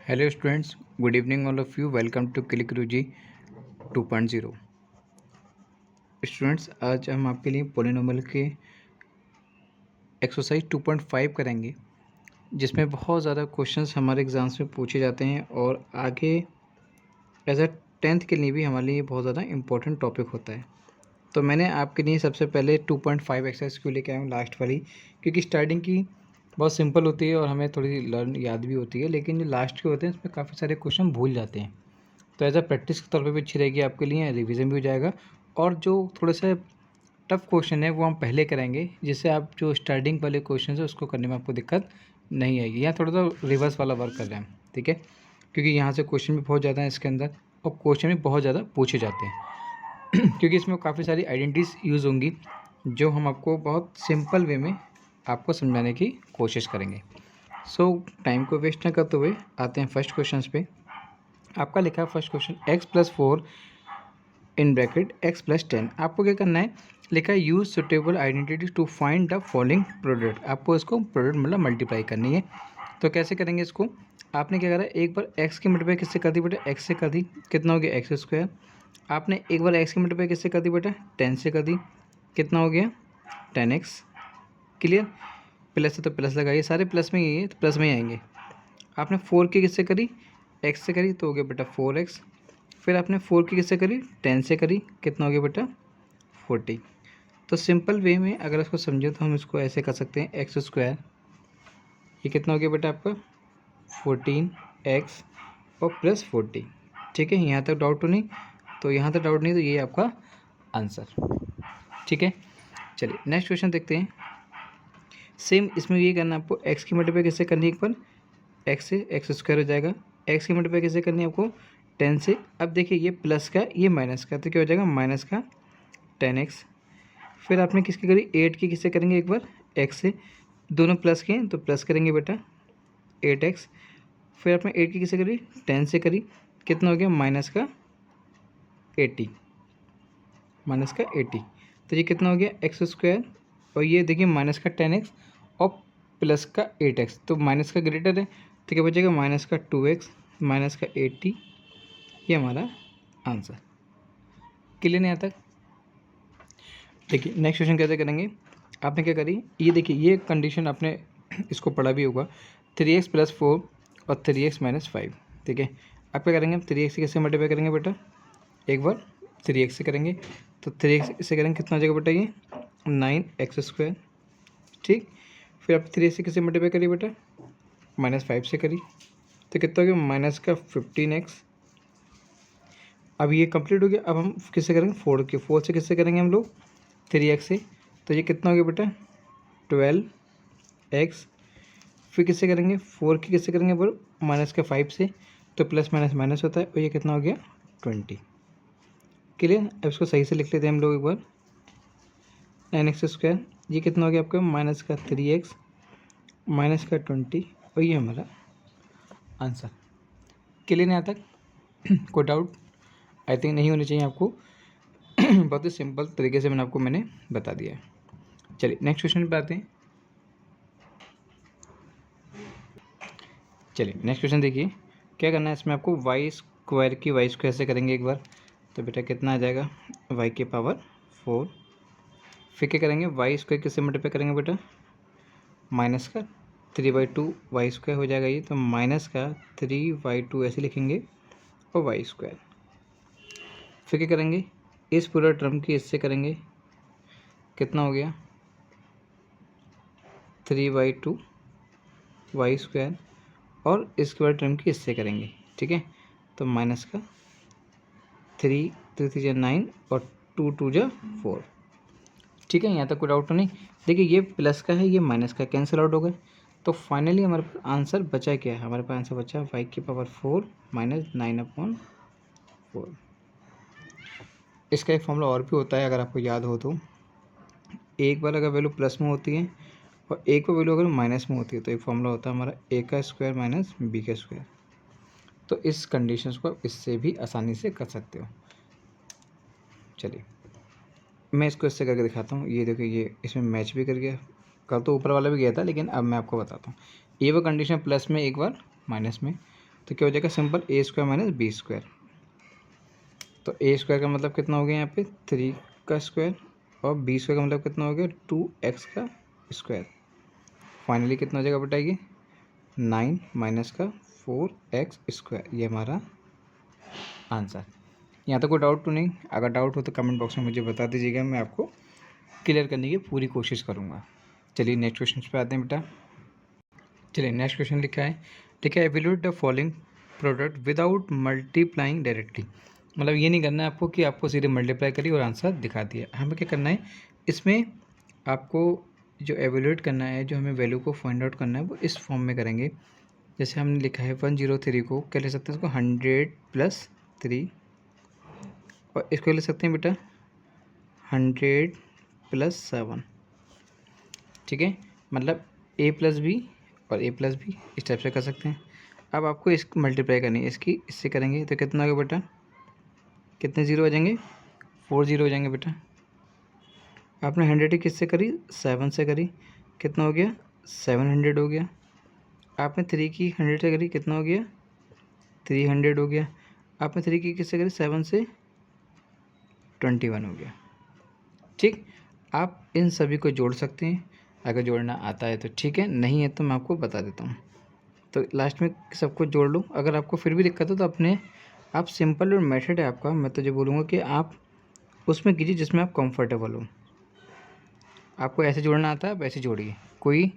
Hello students, good evening all of you. Welcome to click Guruji 2.0। Students, आज हम आपके लिए पॉलिनोमियल के एक्सरसाइज 2.5 करेंगे, जिसमें बहुत ज़्यादा क्वेश्चंस हमारे एग्जाम्स में पूछे जाते हैं और आगे एज अ 10th के लिए भी हमारे लिए बहुत ज़्यादा इंपॉर्टेंट टॉपिक होता है। तो मैंने आपके लिए सबसे पहले 2.5 एक्सरसाइज क्यों लेके आया हूँ लास्ट वाली, क्योंकि स्टार्टिंग की बहुत सिंपल होती है और हमें थोड़ी लर्न याद भी होती है, लेकिन जो लास्ट के होते हैं इसमें काफ़ी सारे क्वेश्चन भूल जाते हैं। तो एज अ प्रैक्टिस के तौर पे भी अच्छी रहेगी आपके लिए, रिवीजन भी हो जाएगा। और जो थोड़े से टफ क्वेश्चन है वो हम पहले करेंगे, जिससे आप जो स्टार्टिंग वाले क्वेश्चन है उसको करने में आपको दिक्कत नहीं आएगी। यहाँ थोड़ा सा रिवर्स वाला वर्क कर रहे हैं, ठीक है, क्योंकि यहाँ से क्वेश्चन भी बहुत ज़्यादा है इसके अंदर और क्वेश्चन भी बहुत ज़्यादा पूछे जाते हैं क्योंकि इसमें काफ़ी सारी आइडेंटिटीज यूज़ होंगी जो हम आपको बहुत सिंपल वे में आपको समझाने की कोशिश करेंगे। सो टाइम को वेस्ट न करते हुए आते हैं फर्स्ट क्वेश्चन पे। आपका लिखा है first question x+4 in bracket x+10। आपको क्या करना है, लिखा है use suitable identity to find the following product. आपको इसको प्रोडक्ट मतलब मल्टीप्लाई करनी है। तो कैसे करेंगे इसको, आपने क्या करा, एक बार x की मल्टीप्लाई किससे कर दी बेटा, x से कर दी, कितना हो गया x²। आपने एक बार x की मल्टीप्लाई किससे कर दी बेटा, 10 से कर दी, कितना हो गया 10x। क्लियर, प्लस है तो प्लस लगाइए, सारे प्लस में ही है तो प्लस में ही आएंगे। आपने 4 की किससे करी, x से करी तो हो गया बेटा 4x। फिर आपने 4 की किससे करी, 10 से करी, कितना हो गया बेटा 40। तो सिंपल वे में अगर इसको समझे तो हम इसको ऐसे कर सकते हैं x², ये कितना हो गया बेटा आपका 14x और प्लस 40। ठीक है, यहाँ तक डाउट तो नहीं, तो यहाँ तक डाउट नहीं, तो ये आपका आंसर। ठीक है, चलिए नेक्स्ट क्वेश्चन देखते हैं। सेम इसमें ये करना है आपको, x की मल्टीप्लाई किससे करनी है, एक बार x से x² हो जाएगा, x की मल्टीप्लाई किससे करनी है आपको 10 से। अब देखिए ये प्लस का ये माइनस का, तो क्या हो जाएगा माइनस का 10x। फिर आपने किसकी करी 8 की किससे करेंगे, एक बार x से, दोनों प्लस के हैं तो प्लस करेंगे बेटा 8x। फिर आपने 8 की किससे करी 10 से करी, कितना हो गया माइनस का 80, माइनस का 80। तो ये कितना हो गया x², और ये देखिए माइनस का 10x और प्लस का 8x, तो माइनस का ग्रेटर है तो क्या बचेगा माइनस का 2x माइनस का 80। ये हमारा आंसर। क्लियर नहीं आता। देखिए नेक्स्ट क्वेश्चन कैसे करेंगे, आपने क्या करी, ये देखिए ये कंडीशन आपने इसको पढ़ा भी होगा, 3x+4 और 3x-5। ठीक है, आप क्या करेंगे, 3x से कैसे मल्टीप्लाई करेंगे बेटा, एक बार 3x से करेंगे, तो 3x से करेंगे कितना हो जाएगा बेटा ये 9x²। ठीक, फिर आप 3x से किससे मल्टीप्लाई करिए बेटा, -5 से करी, तो कितना हो गया माइनस का 15x। अब ये कंप्लीट हो गया, अब हम किससे करेंगे 4 से किससे करेंगे हम लोग 3x से, तो ये कितना हो गया बेटा 12x। फिर किससे करेंगे 4 की किससे करेंगे पर -5 से, तो प्लस माइनस माइनस होता है, और ये कितना हो गया 20। क्लियर, अब इसको सही से लिख लेते हैं हम लोग एक बार, 9x², ये कितना हो गया आपका माइनस का 3x माइनस का 20, और ये हमारा आंसर। क्लियर नहीं आता, कोई डाउट आई थिंक नहीं होनी चाहिए आपको बहुत ही सिंपल तरीके से मैंने बता दिया है। चलिए नेक्स्ट क्वेश्चन पे आते हैं। चलिए नेक्स्ट क्वेश्चन देखिए, क्या करना है इसमें आपको, y² की y² से करेंगे एक बार, तो बेटा कितना आ जाएगा y की पावर 4। फिर क्या करेंगे y² किससे मल्टीप्लाई करेंगे बेटा, माइनस का 3/2 y² हो जाएगा ये, तो माइनस का 3/2 ऐसे लिखेंगे और y²। फिर क्या करेंगे इस पूरा टर्म की इससे करेंगे, कितना हो गया 3/2 y², और इसके बाद टर्म की इससे करेंगे। ठीक है, तो माइनस का 3 3 9 और 2 2 4। ठीक है, यहाँ तक कोई डाउट तो नहीं। देखिए ये प्लस का है, ये माइनस का, कैंसिल आउट हो गए, तो फाइनली हमारे पास आंसर बचा क्या है, हमारे पास आंसर बचा y की पावर 4 माइनस 9/4। इसका एक फॉर्मूला और भी होता है अगर आपको याद हो तो, एक बार अगर वैल्यू प्लस में होती है और एक बार वैल्यू अगर माइनस में होती है, तो एक फॉर्मूला होता है हमारा a² माइनस b²। तो इस कंडीशंस को इससे भी आसानी से कर सकते हो। चलिए मैं इसको इससे करके दिखाता हूँ। ये देखिए ये इसमें मैच भी कर गया, कल तो ऊपर वाला भी गया था, लेकिन अब मैं आपको बताता हूँ। ये वो कंडीशन प्लस में एक बार माइनस में, तो क्या हो जाएगा सिंपल ए स्क्वायर माइनस बी स्क्वायर। तो ए स्क्वायर का मतलब कितना हो गया यहाँ पे 3 का स्क्वायर और बी स्क्वायर का मतलब कितना हो गया 2x का स्क्वायर। फाइनली कितना हो जाएगा बेटा ये 9 माइनस का 4x स्क्वायर, ये हमारा आंसर। यहाँ तक कोई डाउट तो नहीं? अगर डाउट हो तो कमेंट बॉक्स में मुझे बता दीजिएगा, मैं आपको क्लियर करने की पूरी कोशिश करूँगा। चलिए नेक्स्ट क्वेश्चन पे आते हैं बेटा। चलिए नेक्स्ट क्वेश्चन लिखा है evaluate the following product without multiplying directly. मतलब ये नहीं करना है आपको कि आपको सीधे मल्टीप्लाई करिए और आंसर दिखा दिया। हमें क्या करना है, इसमें आपको जो एवेल्यूएट करना है, जो हमें वैल्यू को फाइंड आउट करना है, वो इस फॉर्म में करेंगे। जैसे हमने लिखा है 103 को क्या ले सकते हैं, इसको 100 + 3 और इसको ले सकते हैं बेटा 100 + 7। ठीक है, मतलब a + b और a + b इस टाइप से कर सकते हैं। अब आपको इसको मल्टीप्लाई करनी है, इसकी इससे करेंगे तो कितना होगा बेटा, कितने ज़ीरो आ जाएंगे, 4 ज़ीरो हो जाएंगे बेटा। आपने 100 किससे करी, 7 से करी, कितना हो गया 700 हो गया। आपने 3 की 100 से करी, कितना हो गया 300 हो गया। आपने 3 की किससे करी, 7 से 21 हो गया। ठीक, आप इन सभी को जोड़ सकते हैं, अगर जोड़ना आता है तो ठीक है, नहीं है तो मैं आपको बता देता हूँ। तो लास्ट में सबको जोड़ लो। अगर आपको फिर भी दिक्कत हो तो अपने आप सिंपल और मेथड है आपका, मैं तो जो बोलूँगा कि आप उसमें कीजिए जिसमें आप कंफर्टेबल हो। आपको ऐसे जोड़ना आता है आप ऐसे जोड़िए, कोई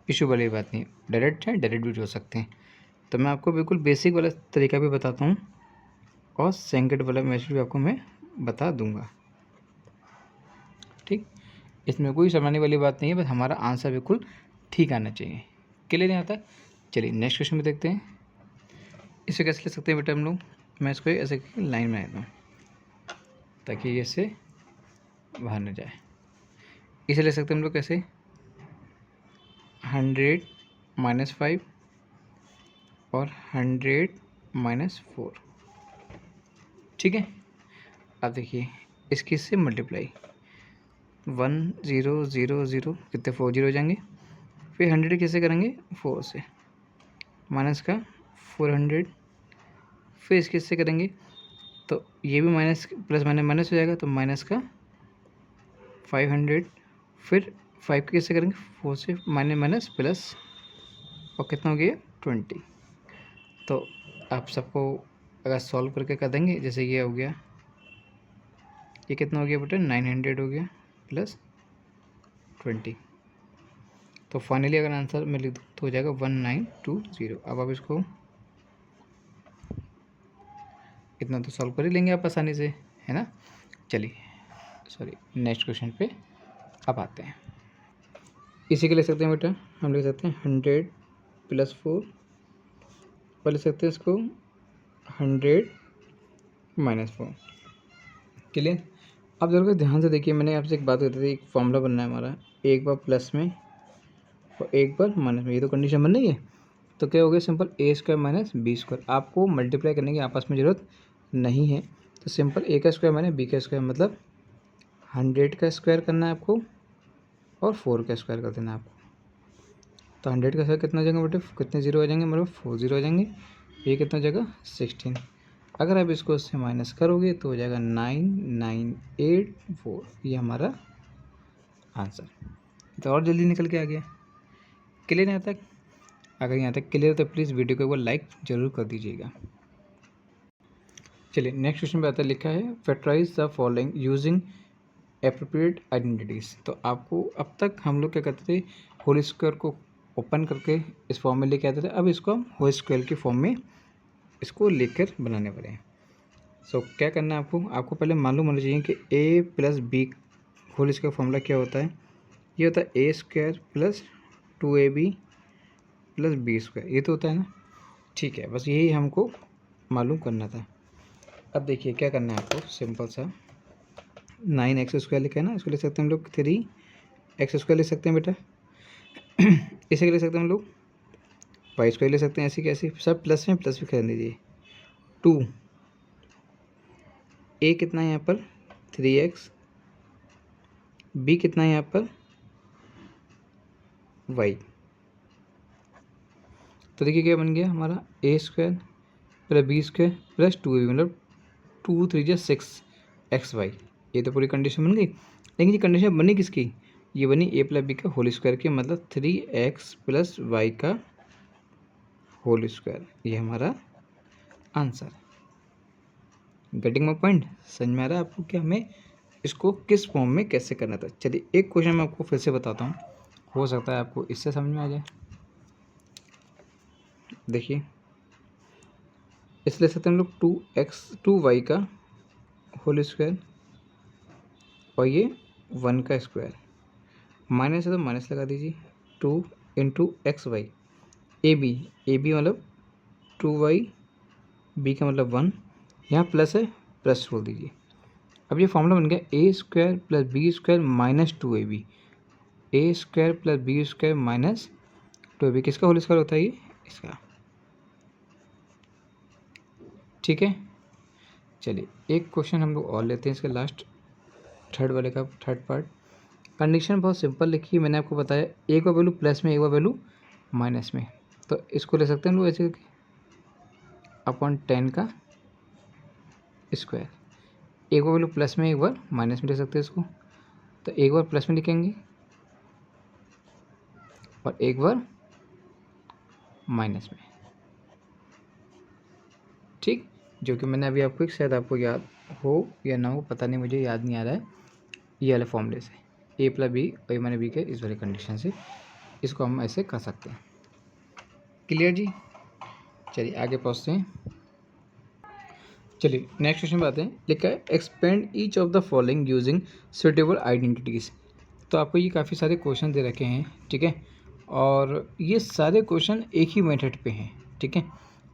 इशू वाली बात नहीं। डायरेक्ट है, डायरेक्ट भी जोड़ सकते हैं। तो मैं आपको बिल्कुल बेसिक वाला तरीका भी बताता हूँ और सेकंड वाला मेथड भी आपको मैं बता दूँगा। ठीक, इसमें कोई समझाने वाली बात नहीं है, बस हमारा आंसर बिल्कुल ठीक आना चाहिए। क्लियर नहीं आता? चलिए नेक्स्ट क्वेश्चन में देखते हैं। इसे कैसे ले सकते हैं बेटा हम लोग, मैं इसको ऐसे लाइन में देता हूँ ताकि ये से बाहर न जाए। इसे ले सकते हैं हम लोग कैसे, 100 - 5 और 100 - 4। ठीक है, अब देखिए इसकी से मल्टीप्लाई 1 0 0 0 कितने 4 0 हो जाएंगे। फिर 100 कैसे करेंगे 4 से, माइनस का 400, फिर इसके से करेंगे तो ये भी माइनस प्लस माइनस माइनस हो जाएगा, तो माइनस का 500, फिर 5 कैसे करेंगे 4 से, माइनस माइनस प्लस और कितना हो गया 20। तो आप सबको अगर सॉल्व करके कर देंगे, जैसे ये हो गया, ये कितना हो गया बेटा 900 हो गया + 20। तो फाइनली अगर आंसर मैं लिख दूँ तो हो जाएगा 1920। अब आप इसको इतना तो सॉल्व कर ही लेंगे आप आसानी से, है ना। चलिए सॉरी नेक्स्ट क्वेश्चन पे अब आते हैं। इसी के ले सकते हैं बेटा, हम लिख सकते हैं 100 + 4 और लिख सकते हैं इसको 100 - 4। क्लियर। अब जरूर ध्यान से देखिए, मैंने आपसे एक बात करती थी, एक फॉर्मूला बनना है हमारा, एक बार प्लस में और एक बार माइनस में, ये तो कंडीशन बन रही है। तो क्या हो गया सिंपल a² - b²। आपको मल्टीप्लाई करने की आपस में ज़रूरत नहीं है, तो सिंपल a² - b² मतलब 100 का स्क्वायर करना है आपको और 4 का स्क्वायर कर देना है आपको। तो 100 का स्क्वायर कितना हो जाएगा बेटे, कितने ज़ीरो आ जाएंगे, मतलब 4 ज़ीरो आ जाएंगे। ये कितना हो जाएगा 16। अगर आप इसको इससे माइनस करोगे तो हो जाएगा 9984, ये हमारा आंसर। तो और जल्दी निकल के आ गया। क्लियर यहाँ तक? अगर यहाँ तक क्लियर तो प्लीज़ वीडियो को एक बार लाइक ज़रूर कर दीजिएगा। चलिए नेक्स्ट क्वेश्चन पे आता है, लिखा है factorise the following using appropriate identities. तो आपको अब तक हम लोग क्या करते थे, होल स्क्वायर को ओपन करके इस फॉर्म में लेके आते थे, अब इसको हम होल स्क्वायर की फॉर्म में इसको लेकर बनाने वाले हैं। सो क्या करना है आपको पहले मालूम होना चाहिए कि a + b whole square formula क्या होता है। ये होता है a² + 2ab + b², ये तो होता है ना। ठीक है, बस यही हमको मालूम करना था। अब देखिए क्या करना है आपको, सिंपल सा 9x² लिखा है ना, इसको ले सकते हैं हम लोग 3x² ले सकते हैं बेटा। इसे ले सकते हैं हम लोग y² ले सकते हैं, ऐसी कैसी, सब प्लस में प्लस भी कर दीजिए। 2 a कितना है यहाँ पर 3x, b कितना है यहाँ पर y। तो तो देखिए क्या बन गया हमारा A square plus B square plus 2ab, मतलब 2 3 जा 6xy। ये तो पूरी कंडीशन बन गई। लेकिन ये कंडीशन बनी किसकी? ये बनी a प्लस बी का होल स्क्वायर की, मतलब 3x प्लस वाई का होल स्क्वायर। ये हमारा आंसर। Getting my point? समझ में आ रहा है आपको कि हमें इसको किस फॉर्म में कैसे करना था? चलिए एक क्वेश्चन मैं आपको फिर से बताता हूँ, हो सकता है आपको इससे समझ में आ जाए। देखिए इस ले सकते हैं हम लोग 2y का होल स्क्वायर और ये 1 का स्क्वायर, माइनस है तो माइनस लगा दीजिए। 2 into X Y, A B मतलब 2y, बी का मतलब 1, यहाँ प्लस है प्लस छोड़ दीजिए। अब ये फॉर्मूला बन गया A square plus B square minus 2ab, A square plus B square minus 2ab। किसका होल स्क्वायर होता है ये? इसका। ठीक है, चलिए एक क्वेश्चन हम लोग और लेते हैं इसके लास्ट, थर्ड वाले का थर्ड पार्ट। कंडीशन बहुत सिंपल लिखी है, मैंने आपको बताया एक बार वैल्यू प्लस में एक बार वैल्यू माइनस में, तो इसको ले सकते हैं हम लोग ऐसे अपॉन 10 का स्क्वायर। एक बार वैल्यू प्लस में एक बार माइनस में ले सकते हैं इसको, तो एक बार प्लस में लिखेंगे और एक बार माइनस में। ठीक, जो कि मैंने अभी आपको शायद आपको याद हो या ना हो, पता नहीं, मुझे याद नहीं आ रहा है। ये वाले फॉर्मूले से ए प्लस बी और मैंने बी के इस वाली कंडीशन से इसको हम ऐसे कर सकते हैं। क्लियर जी? चलिए आगे पहुँचते हैं। चलिए नेक्स्ट क्वेश्चन पे आते हैं। लिखा है expand each of the following using suitable identities. तो आपको ये काफ़ी सारे क्वेश्चन दे रखे हैं, ठीक है, और ये सारे क्वेश्चन एक ही मेथड पे हैं, ठीक है।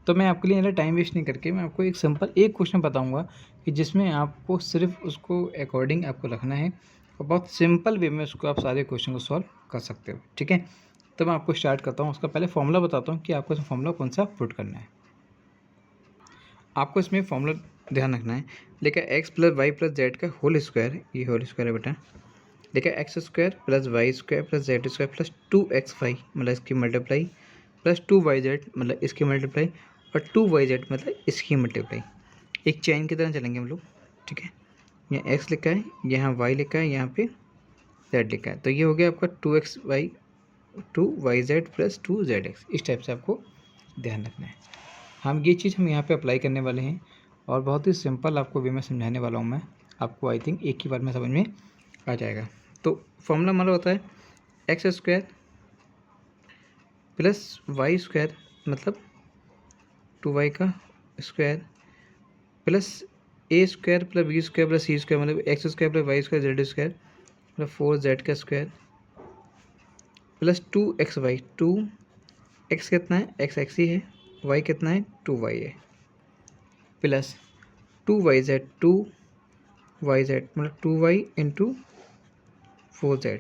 तो मैं आपके लिए टाइम वेस्ट नहीं करके मैं आपको एक सिंपल एक क्वेश्चन बताऊंगा कि जिसमें आपको सिर्फ उसको अकॉर्डिंग आपको रखना है और बहुत सिंपल वे में उसको आप सारे क्वेश्चन को सॉल्व कर सकते हो, ठीक है। तो मैं आपको स्टार्ट करता हूँ, उसका पहले फॉर्मूला बताता हूँ कि आपको इस फॉर्मूला कौन सा पुट करना है। आपको इसमें फॉर्मूला ध्यान रखना है। लिखा है X plus Y plus Z का होल स्क्वायर, ये होल स्क्वायर है बेटा। लिखा है X square plus Y square plus Z square plus 2xy मतलब इसकी मल्टीप्लाई प्लस 2yz मतलब इसकी मल्टीप्लाई और 2yz मतलब इसकी मल्टीप्लाई। एक चेन की तरह चलेंगे हम लोग, ठीक है। यहाँ x लिखा है, यहाँ y लिखा है, यहाँ पे z लिखा है, तो ये हो गया आपका 2yz प्लस 2zx। इस टाइप से आपको ध्यान रखना है। हम ये चीज़ हम यहाँ पे अप्लाई करने वाले हैं और बहुत ही सिंपल आपको वे में समझाने वाला हूँ मैं आपको। आई थिंक एक ही बार में समझ में आ जाएगा। तो फॉर्मूला हमारा होता है X square plus Y square मतलब 2y का square plus A square plus B square plus C square मतलब X square plus Y square Z square मतलब 4z का स्क्वायर प्लस 2xy। 2x कितना है? x ही है। y कितना है? 2y है। प्लस 2yz 2yz मतलब 2y into 4z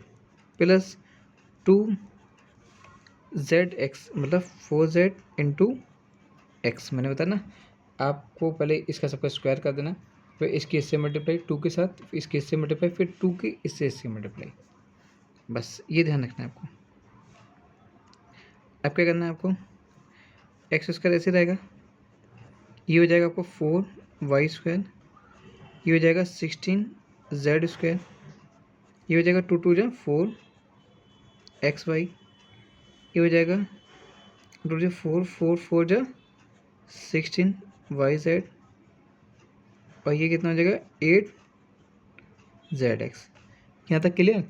plus 2zx मतलब 4z इंटू एक्स। मैंने बताया ना आपको, पहले इसका सबका स्क्वायर कर देना, फिर इसकी इससे मल्टीप्लाई 2 के साथ, फिर इसके इससे मल्टीप्लाई, फिर 2 की इससे मल्टीप्लाई। बस ये ध्यान रखना है आपको। अब क्या करना है आपको? एक्स स्क्वायर ऐसे रहेगा, ये हो जाएगा आपको 4y स्क्वायर, ये हो जाएगा 16z स्क्वायर, ये हो जाएगा 2 2 जा 4xy, ये हो जाएगा 2 जा 4 4 4 जा 16yz और ये कितना हो जाएगा 8zx। यहाँ तक क्लियर?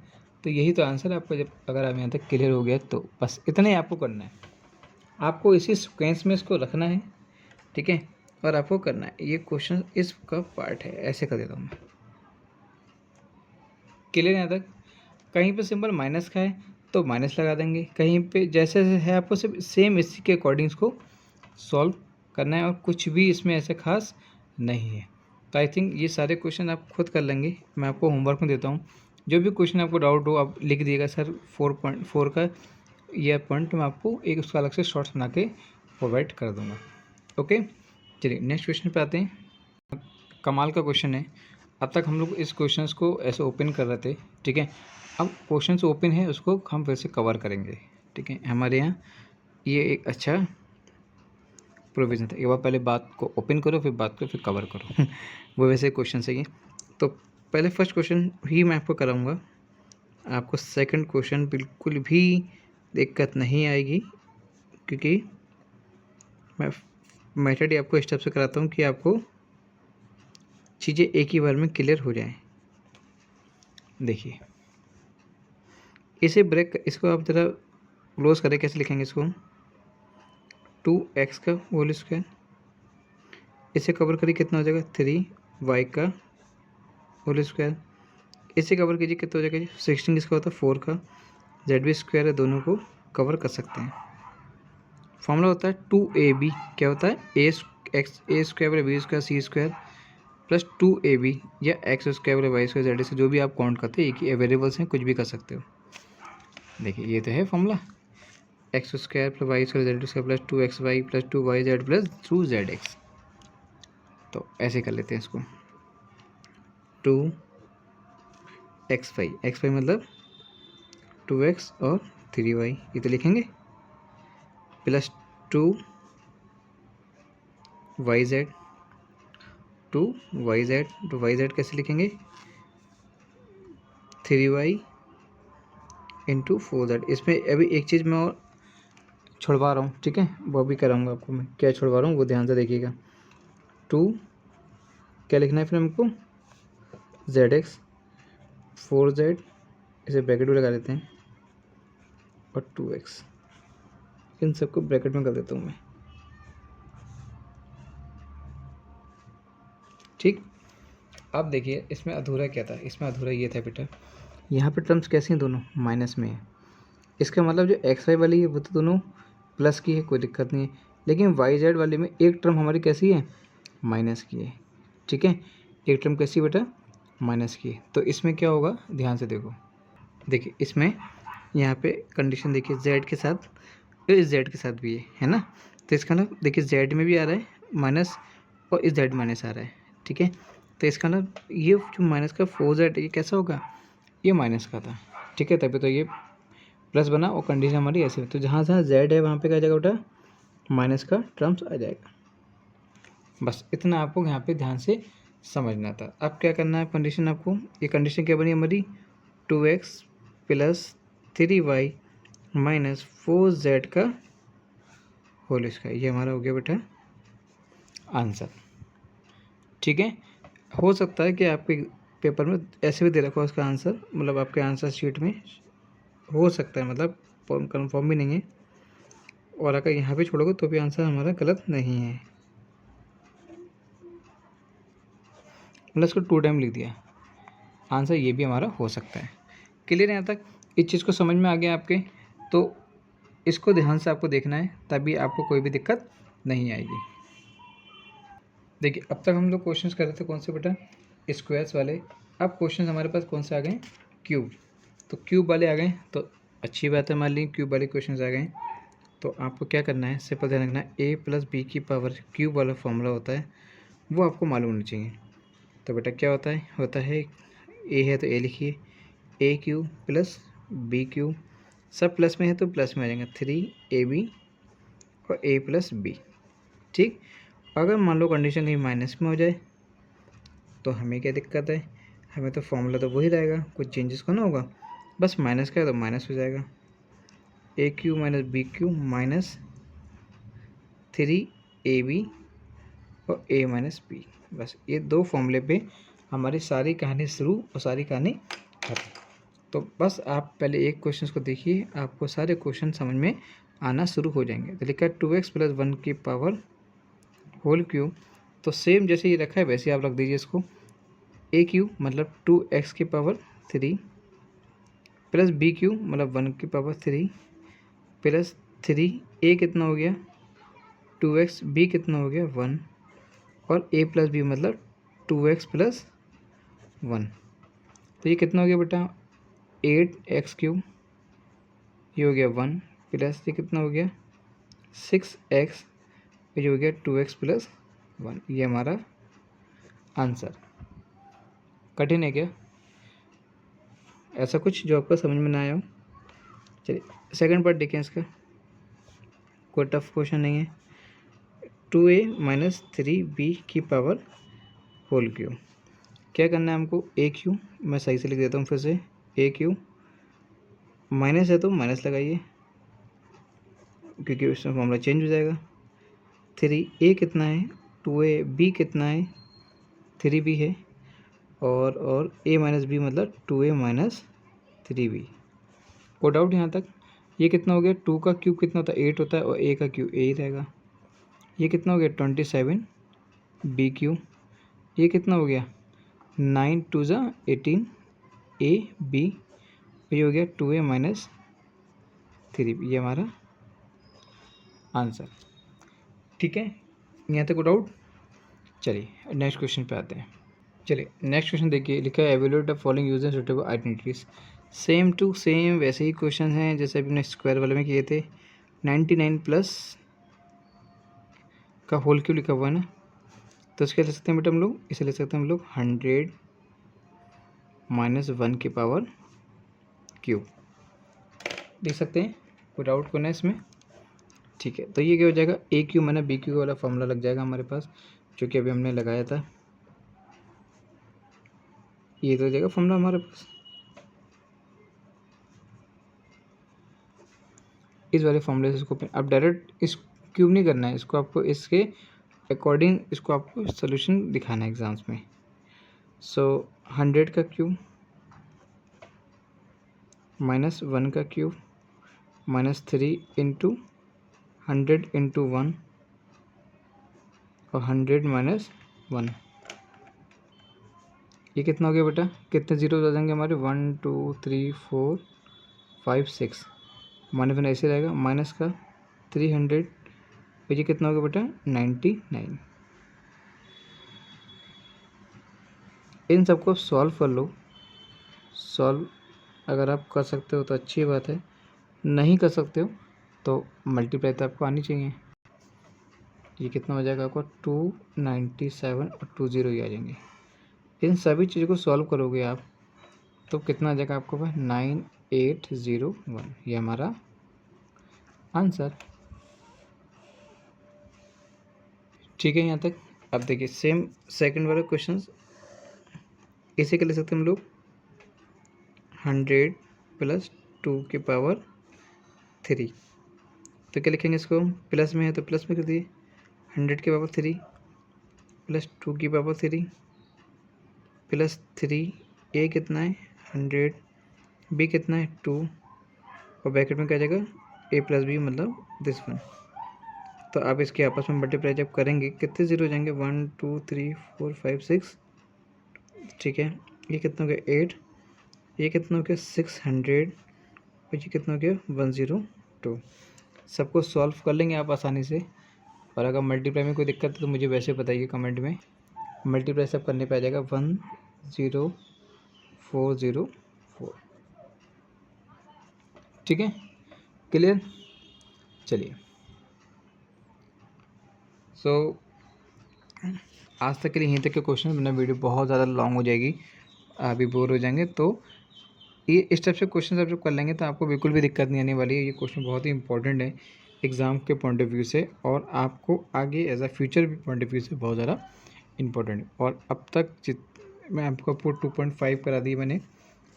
तो यही तो आंसर है आपका। जब अगर आप यहाँ तक क्लियर हो गया तो बस इतना ही आपको करना है। आपको इसी सीक्वेंस में इसको रखना है, ठीक है, और आपको करना है। ये क्वेश्चन इसका पार्ट है, ऐसे कर देता हूँ मैं। क्लियर यहाँ तक? कहीं पे सिंबल माइनस का है तो माइनस लगा देंगे, कहीं पे जैसे है आपको सिर्फ सेम इसी के अकॉर्डिंग इसको सॉल्व करना है और कुछ भी इसमें ऐसे खास नहीं है। तो आई थिंक ये सारे क्वेश्चन आप खुद कर लेंगे। मैं आपको होमवर्क में देता हूँ, जो भी क्वेश्चन आपको डाउट हो आप लिख दिएगा सर 4.4 का यह पॉइंट, मैं आपको एक उसका अलग से शॉर्ट्स बना के प्रोवाइड कर दूँगा। ओके, चलिए नेक्स्ट क्वेश्चन पे आते हैं। कमाल का क्वेश्चन है। अब तक हम लोग इस क्वेश्चंस को ऐसे ओपन कर रहे थे, ठीक है। अब क्वेश्चंस ओपन है उसको हम फिर से कवर करेंगे, ठीक है। हमारे यहाँ ये एक अच्छा प्रोविज़न था। एक बार पहले बात को ओपन करो, फिर बात को फिर कवर करो वो वैसे क्वेश्चन है ये। तो पहले फर्स्ट क्वेश्चन ही मैं आपको कराऊँगा, आपको सेकंड क्वेश्चन बिल्कुल भी दिक्कत नहीं आएगी, क्योंकि मैं मेथड ही आपको इस टाइप से कराता हूँ कि आपको चीज़ें एक ही बार में क्लियर हो जाएं। देखिए इसे ब्रेक, इसको आप ज़रा क्लोज करें। कैसे लिखेंगे इसको? 2x का होल स्क्वायर, इसे कवर करिए कितना हो जाएगा? 3y का होल स्क्वायर, इसे कवर कीजिए कितना हो जाएगा जी? 16 किसका होता है? 4 का। जेड बी स्क्वायर है, दोनों को कवर कर सकते हैं। फॉर्मूला होता है 2ab, क्या होता है? A square B square C square plus 2ab या X square Y square Z से, जो भी आप काउंट करते हैं, एक ही वेरिएबल्स हैं, कुछ भी कर सकते हो। देखिए ये तो है formula, X square plus Y square Z square plus 2xy plus 2yz plus 2zx। तो ऐसे कर लेते हैं इसको, 2xy, xy मतलब 2x और 3y, ये तो लिखेंगे, प्लस 2yz, 2yz, तो yz कैसे लिखेंगे? 3y into 4z। इसमें अभी एक चीज़ मैं और छुड़वा रहा हूँ, ठीक है, वो भी कराऊंगा आपको मैं। क्या छुड़वा रहा हूँ वो ध्यान से देखिएगा। 2 क्या लिखना है फिर हमको? zx, 4z, इसे ब्रैकेट में लगा देते हैं, और 2x, इन सबको ब्रैकेट में कर देता हूँ मैं, ठीक। अब देखिए इसमें अधूरा क्या था? इसमें अधूरा ये था बेटा, यहाँ पे टर्म्स कैसी हैं? दोनों माइनस में है। इसका मतलब जो एक्स वाई वाली है वो तो दोनों प्लस की है, कोई दिक्कत नहीं है, लेकिन वाई जेड वाले में एक टर्म हमारी कैसी है? माइनस की है, ठीक है। एक टर्म कैसी बेटा? माइनस की है। तो इसमें क्या होगा? ध्यान से देखो, देखिए इसमें यहाँ पे कंडीशन देखिए, जेड के साथ, इस जेड के साथ भी है ना। तो इसका मतलब देखिए जेड में भी आ रहा है माइनस, और इस जेड माइनस आ रहा है, ठीक है। तो इसका मतलब ये जो माइनस का 4z, ये कैसा होगा? ये माइनस का था, ठीक है, तभी तो ये प्लस बना, और कंडीशन हमारी ऐसी है। तो जहाँ जहाँ जेड है वहाँ पे क्या जाएगा बेटा? माइनस का टर्म्स आ जाएगा। बस इतना आपको यहाँ पे ध्यान से समझना था। अब क्या करना है कंडीशन आपको? ये कंडीशन क्या बनी हमारी? 2x plus 3y minus 4z का होल स्क्वायर, ये हमारा हो गया बेटा आंसर, ठीक है। हो सकता है कि आपके पेपर में ऐसे भी दे रखा हो उसका आंसर, मतलब आपके आंसर शीट में हो सकता है, मतलब कंफर्म भी नहीं है, और अगर यहाँ पे छोड़ोगे तो भी आंसर हमारा गलत नहीं है। मतलब इसको 2 टाइम लिख दिया, आंसर ये भी हमारा हो सकता है। क्लियर है यहाँ तक? इस चीज़ को समझ में आ गया आपके? तो इसको ध्यान से आपको देखना है, तभी आपको कोई भी दिक्कत नहीं आएगी। देखिए अब तक हम लोग क्वेश्चंस कर रहे थे कौन से बेटा? स्क्वायर्स वाले। अब क्वेश्चन हमारे पास कौन से आ गए? क्यूब। तो क्यूब वाले आ गए तो अच्छी बात है, मान ली क्यूब वाले क्वेश्चन आ गए। तो आपको क्या करना है, सिंपल ध्यान रखना है, a प्लस बी की पावर क्यूब वाला फॉर्मूला होता है, वो आपको मालूम होना चाहिए। तो बेटा क्या होता है a है तो a लिखिए, ए क्यूब प्लस बी क्यूब, सब प्लस में है तो प्लस में आ जाएगा 3ab और a प्लस बी, ठीक। अगर मान लो कंडीशन कहीं माइनस में हो जाए तो हमें क्या दिक्कत है? हमें तो फॉर्मूला तो वही रहेगा, कुछ चेंजेस को ना होगा, बस माइनस का है तो माइनस हो जाएगा, A cube minus B cube minus 3ab और a माइनस बी। बस ये दो फॉर्मूले पे हमारी सारी कहानी शुरू और सारी कहानी खत्म। तो बस आप पहले एक क्वेश्चन को देखिए, आपको सारे क्वेश्चन समझ में आना शुरू हो जाएंगे। तो लिखा है 2x प्लस 1 की पावर होल क्यूब, तो सेम जैसे ये रखा है वैसे आप रख दीजिए इसको। ए क्यूब मतलब 2x की पावर 3 प्लस बी क्यूब मतलब 1 की पावर 3 प्लस 3, ए कितना हो गया 2x, बी कितना हो गया 1, और a प्लस बी मतलब 2x प्लस 1। तो ये कितना हो गया बेटा 8x क्यूब, ये हो गया 1 प्लस ये कितना हो गया 6x, ये हो गया 2x प्लस 1। ये हमारा आंसर। कठिन है क्या? ऐसा कुछ जो आपको समझ में ना आया हो? चलिए सेकंड पार्ट देखें इसका, कोई टफ क्वेश्चन नहीं है। 2a माइनस 3b की पावर होल क्यू। क्या करना है हमको, ए क्यू, मैं सही से लिख देता हूँ फिर से, ए क्यू माइनस है तो माइनस लगाइए क्योंकि उसमें मामला चेंज हो जाएगा। 3a कितना है, 2a, b कितना है, 3b है, और a माइनस बी मतलब 2a minus 3b। Code out यहाँ तक। ये कितना हो गया, 2 का क्यूब कितना होता है, 8 होता है, और a का क्यूब a ही रहेगा। ये कितना हो गया, 27 b क्यू। ये कितना हो गया, 9 2 ज़ा 18 a b। ये हो गया 2a माइनस 3b, ये हमारा आंसर। ठीक है, यहाँ तक डाउट। चलिए नेक्स्ट क्वेश्चन पे आते हैं। चलिए नेक्स्ट क्वेश्चन देखिए, लिखा है evaluate the following using suitable identities. Same to same वैसे ही क्वेश्चन हैं जैसे अभी हमने स्क्वायर वाले में किए थे। 99 प्लस का होल क्यों लिखा हुआ है ना, तो इसके ले सकते हैं बेटा हम लोग, इसे ले सकते हैं हम लोग 100 माइनस 1 की पावर क्यूब, देख सकते हैं विदाउट करना है इसमें। ठीक है, तो ये क्या हो जाएगा, ए क्यू माइनस बी क्यू वाला फॉर्मूला लग जाएगा हमारे पास, जो कि अभी हमने लगाया था। ये तो हो जाएगा फॉर्मूला हमारे पास। इस वाले फॉर्मूले से इसको अब डायरेक्ट इस क्यूब नहीं करना है, इसको आपको इसके अकॉर्डिंग इसको आपको सोल्यूशन दिखाना है एग्जाम्स में। सो 100 का क्यूब माइनस 1 का क्यूब माइनस 3 इंटू 100 इंटू 1 और 100 माइनस 1। ये कितना हो गया बेटा, कितने जीरो आ जाएंगे हमारे, 1 2 3 4 5 6, माइनस 1 ऐसे रहेगा, माइनस का 300, ये कितना हो गया बेटा 99। इन सबको सॉल्व कर लो। सॉल्व अगर आप कर सकते हो तो अच्छी बात है, नहीं कर सकते हो तो मल्टीप्लाई तो आपको आनी चाहिए। ये कितना हो जाएगा आपको 297 और 20 ही आ जाएंगे। इन सभी चीज़ों को सॉल्व करोगे आप तो कितना आ जाएगा आपको पास 9801, ये हमारा आंसर। ठीक है यहाँ तक। अब देखिए सेम सेकंड वाले क्वेश्चंस, इसे क्या ले सकते हैं हम लोग, 100 प्लस 2 की पावर 3। तो क्या लिखेंगे इसको, प्लस में है तो प्लस में कर दिए, 100 की पावर 3 प्लस 2 की पावर 3 प्लस 3, ए कितना है 100, बी कितना है 2, और ब्रैकेट में क्या जाएगा ए प्लस बी मतलब दिस वन। तो आप इसके आपस में मल्टीप्लाई जब करेंगे कितने जीरो हो जाएंगे, 1 2 3 4 5 6। ठीक है, ये कितना हो गया 8, ये कितना हो गया 600, और ये कितना हो गया 102। सबको सॉल्व कर लेंगे आप आसानी से। और अगर मल्टीप्लाई में कोई दिक्कत है तो मुझे वैसे बताइए कमेंट में। मल्टीप्लाई सब करने पे आ जाएगा 10404। ठीक है, क्लियर। चलिए सो आज तक के लिए यहीं तक के क्वेश्चन, वरना वीडियो बहुत ज़्यादा लॉन्ग हो जाएगी, अभी बोर हो जाएंगे। तो ये इस टाइप से क्वेश्चन आप जब कर लेंगे तो आपको बिल्कुल भी दिक्कत नहीं आने वाली है। ये क्वेश्चन बहुत ही इंपॉर्टेंट है एग्ज़ाम के पॉइंट ऑफ व्यू से, और आपको आगे as a future point of view से बहुत ज़्यादा इंपॉर्टेंट है। और अब तक मैं आपको 2.5 करा दी मैंने,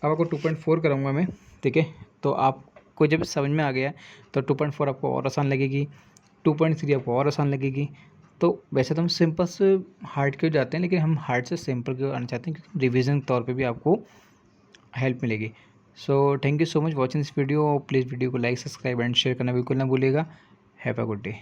अब आपको 2.4 कराऊंगा मैं। ठीक है, तो आपको जब समझ में आ गया तो 2.4 आपको और आसान लगेगी, 2.3 आपको और आसान लगेगी। तो वैसे तो हम सिंपल से हार्ड क्यों जाते हैं, लेकिन हम हार्ड से सिंपल क्यों आना चाहते हैं, क्योंकि रिवीजन के तौर पे भी आपको हेल्प मिलेगी। So thank you so much watching this video. Please video को लाइक सब्सक्राइब एंड शेयर करना बिल्कुल ना भूलिएगा। Have a good day.